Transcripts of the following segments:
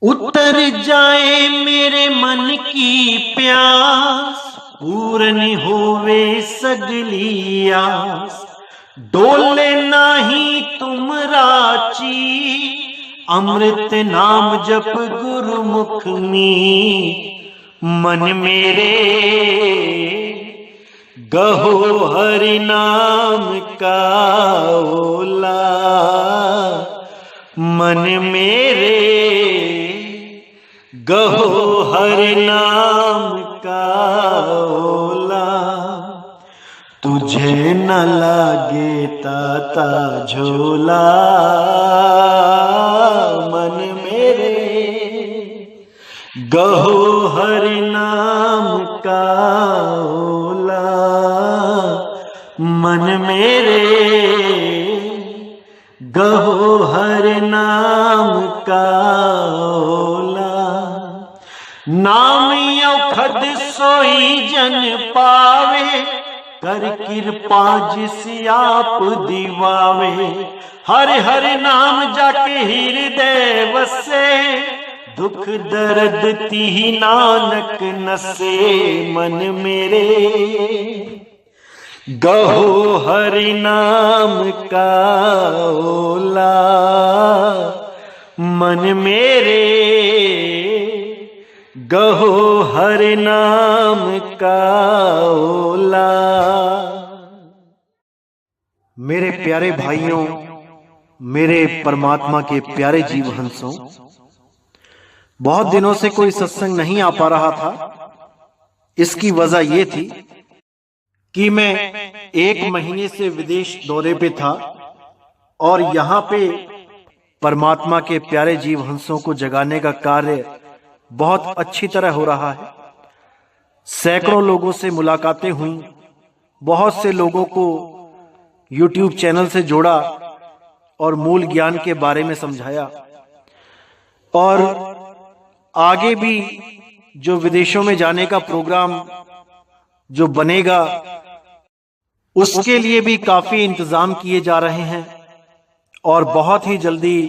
उतर जाए मेरे मन की प्यास, पूर्ण होवे सगली आस। डोले नाही तुम राची, अमृत नाम जप गुरुमुख में। मन मेरे गहो हरि नाम का ओला। मन मेरे गहो हरि नाम का ओला। तुझे न लागे ताता झोला। मन मेरे गहो हरि नाम का ओला। मन मेरे गहो हरि नाम का ओला। नाम औखद सोई जन पावे, कर कृपा जिस आप दिवावे। हर हर नाम जाके हृदय वसे, दुख दर्द तिहि नानक नसे। मन मेरे गहो हरि नाम का ओला। मन मेरे गहो हरि नाम का ओला। मेरे प्यारे भाइयों, मेरे परमात्मा के प्यारे जीव हंसों, बहुत दिनों से कोई सत्संग नहीं आ पा रहा था। इसकी वजह यह थी कि मैं 1 महीने से विदेश दौरे पे था और यहाँ पे परमात्मा के प्यारे जीव हंसों को जगाने का कार्य बहुत अच्छी तरह हो रहा है। सैकड़ों लोगों से मुलाकातें हुई, बहुत से लोगों को YouTube चैनल से जोड़ा और मूल ज्ञान के बारे में समझाया। और आगे भी जो विदेशों में जाने का प्रोग्राम जो बनेगा, उसके लिए भी काफी इंतजाम किए जा रहे हैं और बहुत ही जल्दी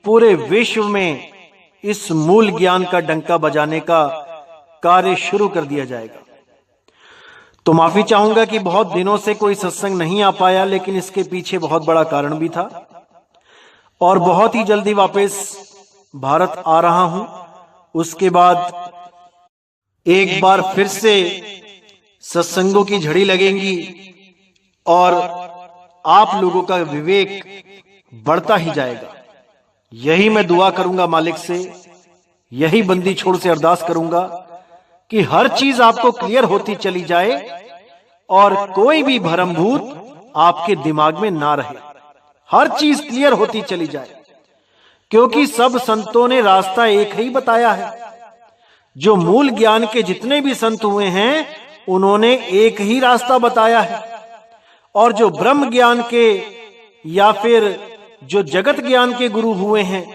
पूरे विश्व में इस मूल ज्ञान का डंका बजाने का कार्य शुरू कर दिया जाएगा। तो माफी चाहूंगा कि बहुत दिनों से कोई सत्संग नहीं आ पाया, लेकिन इसके पीछे बहुत बड़ा कारण भी था और बहुत ही जल्दी वापस भारत आ रहा हूं। उसके बाद एक बार फिर से सत्संगों की झड़ी लगेंगी और आप लोगों का विवेक बढ़ता ही जाएगा। यही मैं दुआ करूंगा मालिक से, यही बंदी छोड़ से अरदास करूंगा कि हर चीज आपको क्लियर होती चली जाए और कोई भी भ्रमभूत आपके दिमाग में ना रहे। हर चीज क्लियर होती चली जाए, क्योंकि सब संतों ने रास्ता एक ही बताया है। जो मूल ज्ञान के जितने भी संत हुए हैं, उन्होंने एक ही रास्ता बताया है। और जो ब्रह्म ज्ञान के या फिर जो जगत ज्ञान के गुरु हुए हैं,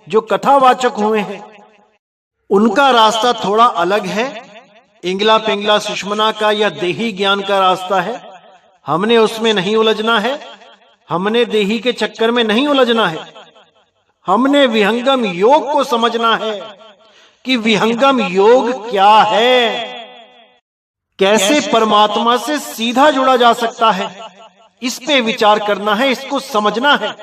जो कथावाचक हुए हैं, उनका रास्ता थोड़ा अलग है। इंगला पिंगला सुषमना का या देही ज्ञान का रास्ता है। हमने उसमें नहीं उलझना है, हमने देही के चक्कर में नहीं उलझना है। हमने विहंगम योग को समझना है कि विहंगम योग क्या है, कैसे परमात्मा से सीधा जुड़ा जा सकता है, इस पे विचार करना है, इसको समझना है।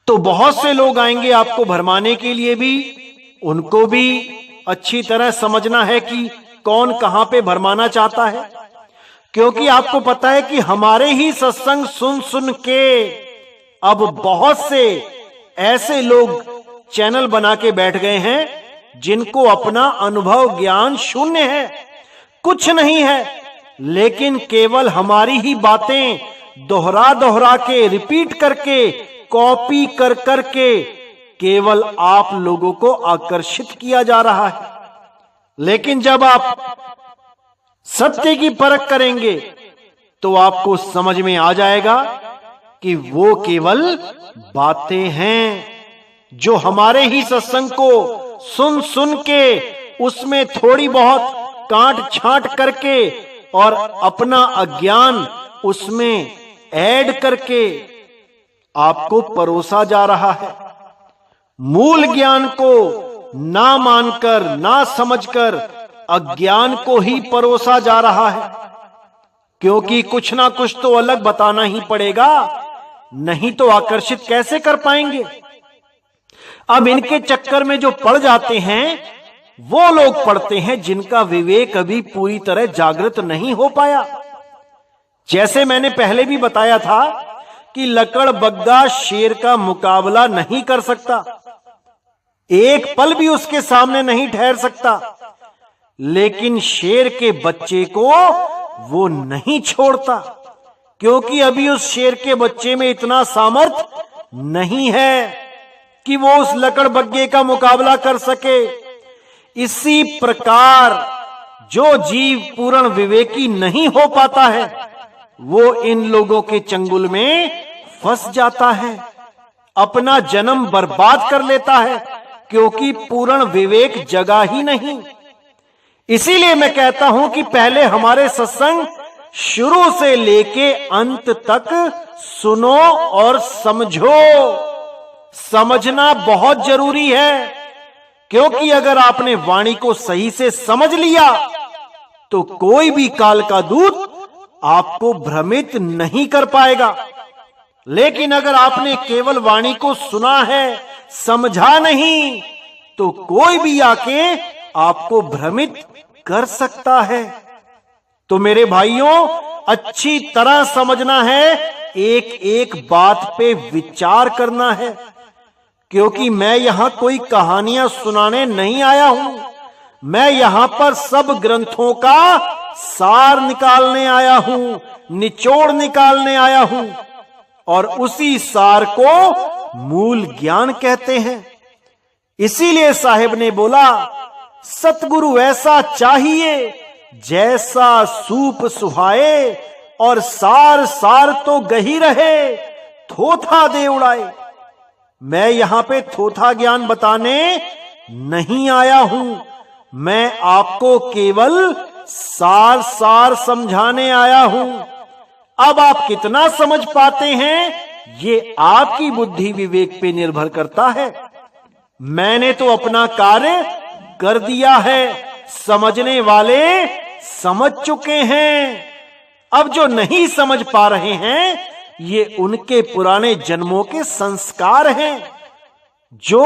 तो बहुत से लोग आएंगे आपको भरमाने के लिए भी, उनको भी अच्छी तरह समझना है कि कौन कहां पे भरमाना चाहता है। क्योंकि आपको पता है कि हमारे ही सत्संग सुन सुन के अब बहुत से ऐसे लोग चैनल बना के बैठ गए हैं जिनको अपना अनुभव ज्ञान शून्य है, कुछ नहीं है, लेकिन केवल हमारी ही बातें दोहरा दोहरा के, रिपीट करके, कॉपी कर करके केवल आप लोगों को आकर्षित किया जा रहा है। लेकिन जब आप सत्य की परख करेंगे तो आपको समझ में आ जाएगा कि वो केवल बातें हैं जो हमारे ही सत्संग को सुन सुन के उसमें थोड़ी बहुत काट छांट करके और अपना अज्ञान उसमें ऐड करके आपको परोसा जा रहा है। मूल ज्ञान को ना मानकर, ना समझकर अज्ञान को ही परोसा जा रहा है। क्योंकि कुछ ना कुछ तो अलग बताना ही पड़ेगा, नहीं तो आकर्षित कैसे कर पाएंगे। अब इनके चक्कर में जो पड़ जाते हैं वो लोग पढ़ते हैं जिनका विवेक अभी पूरी तरह जागृत नहीं हो पाया। जैसे मैंने पहले भी बताया था कि लकड़बग्गा शेर का मुकाबला नहीं कर सकता, एक पल भी उसके सामने नहीं ठहर सकता, लेकिन शेर के बच्चे को वो नहीं छोड़ता, क्योंकि अभी उस शेर के बच्चे में इतना सामर्थ्य नहीं है कि वो उस लकड़बग्गे का मुकाबला कर सके। इसी प्रकार जो जीव पूर्ण विवेकी नहीं हो पाता है वो इन लोगों के चंगुल में फंस जाता है, अपना जन्म बर्बाद कर लेता है, क्योंकि पूर्ण विवेक जगा ही नहीं। इसीलिए मैं कहता हूं कि पहले हमारे सत्संग शुरू से लेके अंत तक सुनो और समझो। समझना बहुत जरूरी है, क्योंकि अगर आपने वाणी को सही से समझ लिया तो कोई भी काल का दूत आपको भ्रमित नहीं कर पाएगा। लेकिन अगर आपने केवल वाणी को सुना है, समझा नहीं, तो कोई भी आके आपको भ्रमित कर सकता है। तो मेरे भाइयों, अच्छी तरह समझना है, एक एक बात पे विचार करना है, क्योंकि मैं यहां कोई कहानियां सुनाने नहीं आया हूं। मैं यहां पर सब ग्रंथों का सार निकालने आया हूं, निचोड़ निकालने आया हूं, और उसी सार को मूल ज्ञान कहते हैं। इसीलिए साहिब ने बोला, सतगुरु ऐसा चाहिए जैसा सूप सुहाए, और सार सार तो गही रहे, थोथा दे उड़ाए। मैं यहां पे थोथा ज्ञान बताने नहीं आया हूं, मैं आपको केवल सार सार समझाने आया हूं। अब आप कितना समझ पाते हैं ये आपकी बुद्धि विवेक पे निर्भर करता है। मैंने तो अपना कार्य कर दिया है, समझने वाले समझ चुके हैं। अब जो नहीं समझ पा रहे हैं ये उनके पुराने जन्मों के संस्कार हैं, जो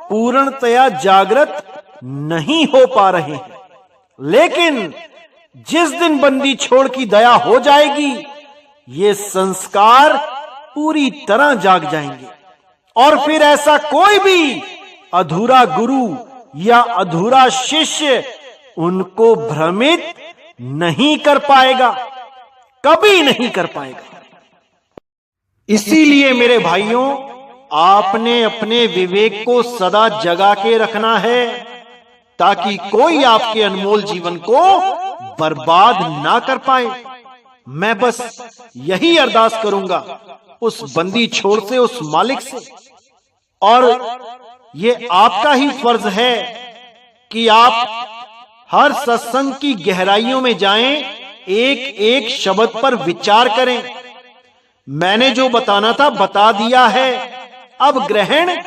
पूर्णतया जागृत नहीं हो पा रहे हैं। लेकिन जिस दिन बंदी छोड़ की दया हो जाएगी, ये संस्कार पूरी तरह जाग जाएंगे, और फिर ऐसा कोई भी अधूरा गुरु या अधूरा शिष्य उनको भ्रमित नहीं कर पाएगा, कभी नहीं कर पाएगा। इसीलिए मेरे भाइयों, आपने अपने विवेक को सदा जगा के रखना है, ताकि कोई आपके अनमोल जीवन को बर्बाद ना कर पाए। मैं बस यही अरदास करूंगा उस बंदी छोड़ से, उस मालिक से, और ये आपका ही फर्ज है कि आप हर सत्संग की गहराइयों में जाएं, एक एक शब्द पर विचार करें। मैंने जो बताना था बता दिया है, अब ग्रहण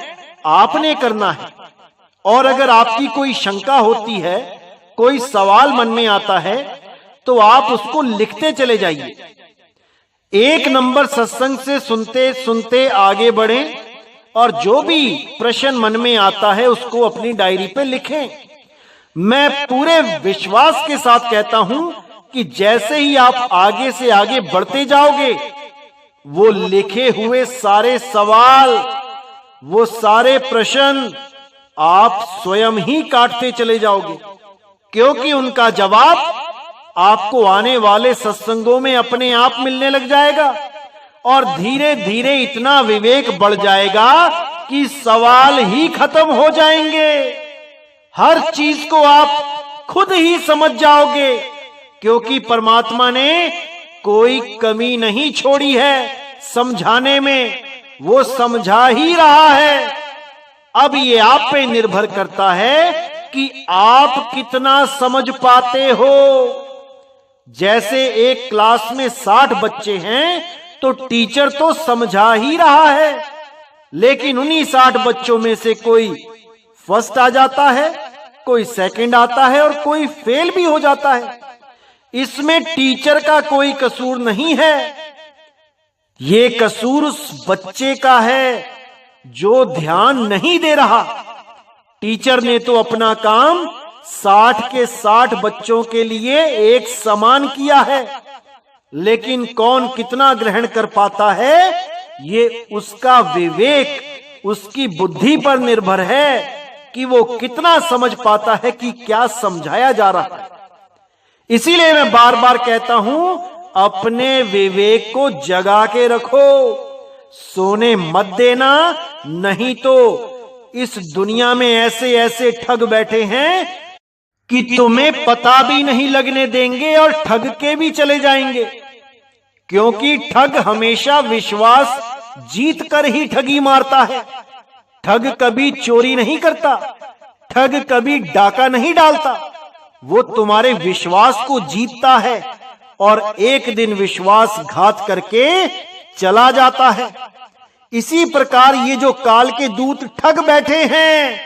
आपने करना है। और अगर आपकी कोई शंका होती है, कोई सवाल मन में आता है, तो आप उसको लिखते चले जाइए। एक नंबर सत्संग से सुनते सुनते आगे बढ़ें, और जो भी प्रश्न मन में आता है उसको अपनी डायरी पे लिखें। मैं पूरे विश्वास के साथ कहता हूं कि जैसे ही आप आगे से आगे बढ़ते जाओगे, वो लिखे हुए सारे सवाल, वो सारे प्रश्न आप स्वयं ही काटते चले जाओगे, क्योंकि उनका जवाब आपको आने वाले सत्संगों में अपने आप मिलने लग जाएगा। और धीरे धीरे इतना विवेक बढ़ जाएगा कि सवाल ही खत्म हो जाएंगे। हर चीज को आप खुद ही समझ जाओगे, क्योंकि परमात्मा ने कोई कमी नहीं छोड़ी है समझाने में, वो समझा ही रहा है। अब ये आप पे निर्भर करता है कि आप कितना समझ पाते हो। जैसे एक क्लास में 60 बच्चे हैं तो टीचर तो समझा ही रहा है, लेकिन उन्हीं 60 बच्चों में से कोई फर्स्ट आ जाता है, कोई सेकंड आता है और कोई फेल भी हो जाता है। इसमें टीचर का कोई कसूर नहीं है, ये कसूर उस बच्चे का है जो ध्यान नहीं दे रहा। टीचर ने तो अपना काम 60 के 60 बच्चों के लिए एक समान किया है, लेकिन कौन कितना ग्रहण कर पाता है ये उसका विवेक, उसकी बुद्धि पर निर्भर है कि वो कितना समझ पाता है कि क्या समझाया जा रहा है। इसीलिए मैं बार बार कहता हूं, अपने विवेक को जगा के रखो, सोने मत देना, नहीं तो इस दुनिया में ऐसे ऐसे ठग बैठे हैं कि तुम्हें पता भी नहीं लगने देंगे और ठग के भी चले जाएंगे। क्योंकि ठग हमेशा विश्वास जीत कर ही ठगी मारता है। ठग कभी चोरी नहीं करता, ठग कभी डाका नहीं डालता, वो तुम्हारे विश्वास को जीतता है और एक दिन विश्वासघात करके चला जाता है। इसी प्रकार ये जो काल के दूत ठग बैठे हैं,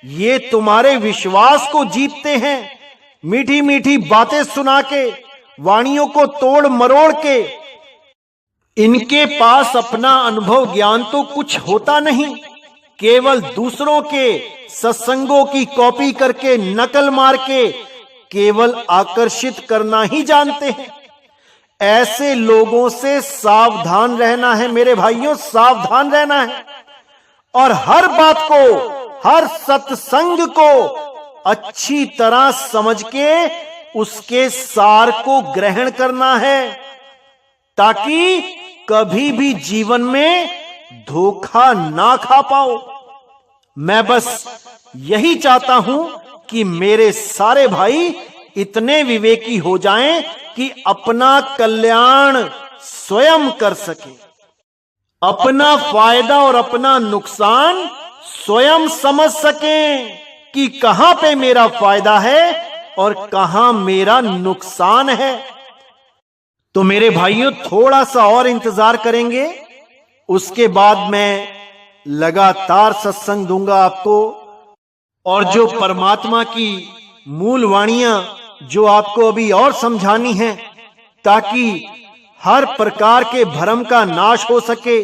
ये तुम्हारे विश्वास को जीतते हैं। मीठी मीठी बातें सुना के, वाणियों को तोड़ मरोड़ के, इनके पास अपना अनुभव ज्ञान तो कुछ होता नहीं, केवल दूसरों के सत्संगों की कॉपी करके, नकल मार के केवल आकर्षित करना ही जानते हैं। ऐसे लोगों से सावधान रहना है मेरे भाइयों, सावधान रहना है। और हर बात को, हर सत्संग को अच्छी तरह समझ के उसके सार को ग्रहण करना है, ताकि कभी भी जीवन में धोखा ना खा पाओ। मैं बस यही चाहता हूं कि मेरे सारे भाई इतने विवेकी हो जाएं कि अपना कल्याण स्वयं कर सके, अपना फायदा और अपना नुकसान स्वयं समझ सकें कि कहां पे मेरा फायदा है और कहां मेरा नुकसान है। तो मेरे भाइयों, थोड़ा सा और इंतजार करेंगे, उसके बाद मैं लगातार सत्संग दूंगा आपको, और जो परमात्मा की मूल वाणियां जो आपको अभी और समझानी है, ताकि हर प्रकार के भ्रम का नाश हो सके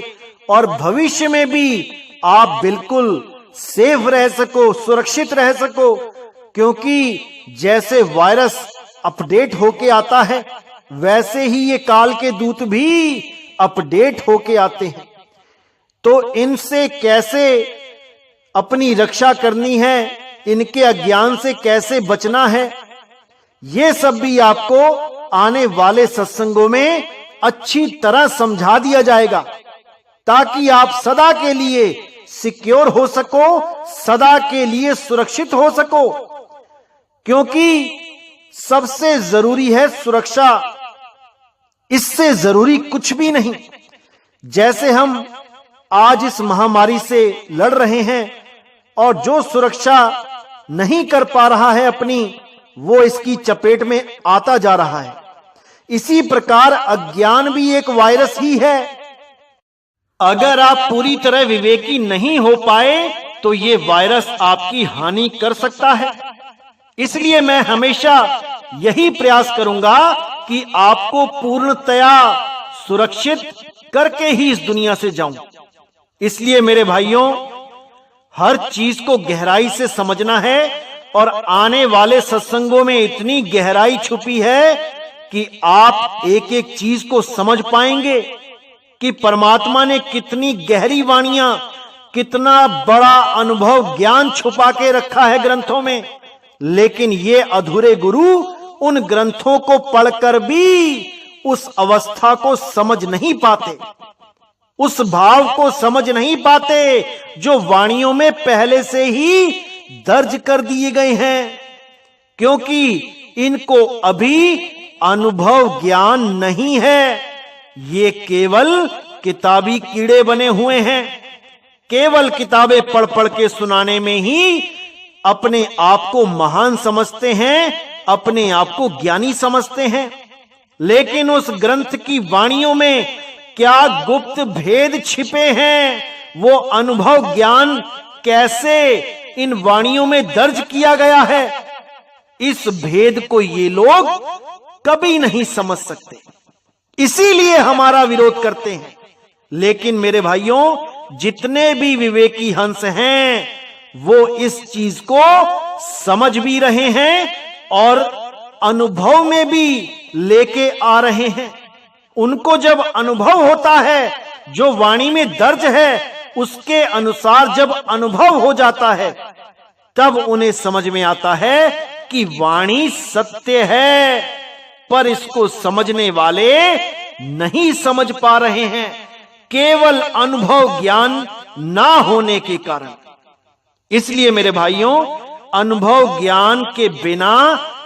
और भविष्य में भी आप बिल्कुल सेफ रह सको, सुरक्षित रह सको। क्योंकि जैसे वायरस अपडेट होके आता है, वैसे ही ये काल के दूत भी अपडेट होके आते हैं। तो इनसे कैसे अपनी रक्षा करनी है, इनके अज्ञान से कैसे बचना है, ये सब भी आपको आने वाले सत्संगों में अच्छी तरह समझा दिया जाएगा, ताकि आप सदा के लिए सिक्योर हो सको, सदा के लिए सुरक्षित हो सको। क्योंकि सबसे जरूरी है सुरक्षा, इससे जरूरी कुछ भी नहीं। जैसे हम आज इस महामारी से लड़ रहे हैं और जो सुरक्षा नहीं कर पा रहा है अपनी, वो इसकी चपेट में आता जा रहा है। इसी प्रकार अज्ञान भी एक वायरस ही है। अगर आप पूरी तरह विवेकी नहीं हो पाए तो ये वायरस आपकी हानि कर सकता है। इसलिए मैं हमेशा यही प्रयास करूंगा कि आपको पूर्णतया सुरक्षित करके ही इस दुनिया से जाऊं। इसलिए मेरे भाइयों, हर चीज को गहराई से समझना है, और आने वाले सत्संगों में इतनी गहराई छुपी है कि आप एक एक चीज को समझ पाएंगे कि परमात्मा ने कितनी गहरी वाणियां, कितना बड़ा अनुभव ज्ञान छुपा के रखा है ग्रंथों में। लेकिन ये अधूरे गुरु उन ग्रंथों को पढ़कर भी उस अवस्था को समझ नहीं पाते, उस भाव को समझ नहीं पाते जो वाणियों में पहले से ही दर्ज कर दिए गए हैं। क्योंकि इनको अभी अनुभव ज्ञान नहीं है, ये केवल किताबी कीड़े बने हुए हैं। केवल किताबें पढ़ पढ़ के सुनाने में ही अपने आप को महान समझते हैं, अपने आप को ज्ञानी समझते हैं। लेकिन उस ग्रंथ की वाणियों में क्या गुप्त भेद छिपे हैं, वो अनुभव ज्ञान कैसे इन वाणियों में दर्ज किया गया है, इस भेद को ये लोग कभी नहीं समझ सकते, इसीलिए हमारा विरोध करते हैं। लेकिन मेरे भाइयों, जितने भी विवेकी हंस हैं वो इस चीज को समझ भी रहे हैं और अनुभव में भी लेके आ रहे हैं। उनको जब अनुभव होता है, जो वाणी में दर्ज है उसके अनुसार जब अनुभव हो जाता है, तब उन्हें समझ में आता है कि वाणी सत्य है, पर इसको समझने वाले नहीं समझ पा रहे हैं, केवल अनुभव ज्ञान ना होने के कारण। इसलिए मेरे भाइयों, अनुभव ज्ञान के बिना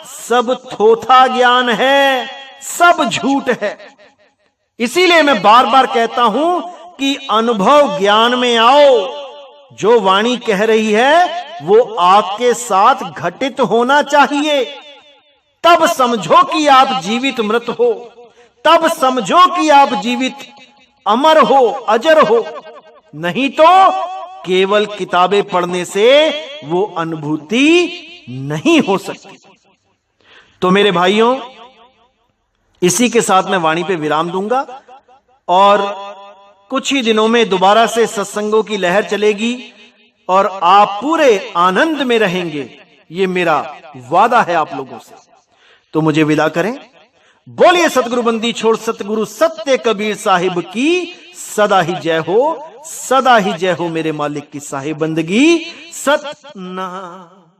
सब थोथा ज्ञान है, सब झूठ है। इसीलिए मैं बार बार कहता हूं कि अनुभव ज्ञान में आओ। जो वाणी कह रही है वो आपके साथ घटित होना चाहिए, तब समझो कि आप जीवित मृत हो, तब समझो कि आप जीवित अमर हो, अजर हो। नहीं तो केवल किताबें पढ़ने से वो अनुभूति नहीं हो सकती। तो मेरे भाइयों, इसी के साथ मैं वाणी पे विराम दूंगा और कुछ ही दिनों में दोबारा से सत्संगों की लहर चलेगी और आप पूरे आनंद में रहेंगे, ये मेरा वादा है आप लोगों से। तो मुझे विदा करें। बोलिए सतगुरु बंदी छोड़ सतगुरु सत्य कबीर साहिब की सदा ही जय हो, सदा ही जय हो मेरे मालिक की साहिब बंदगी। सतनाम।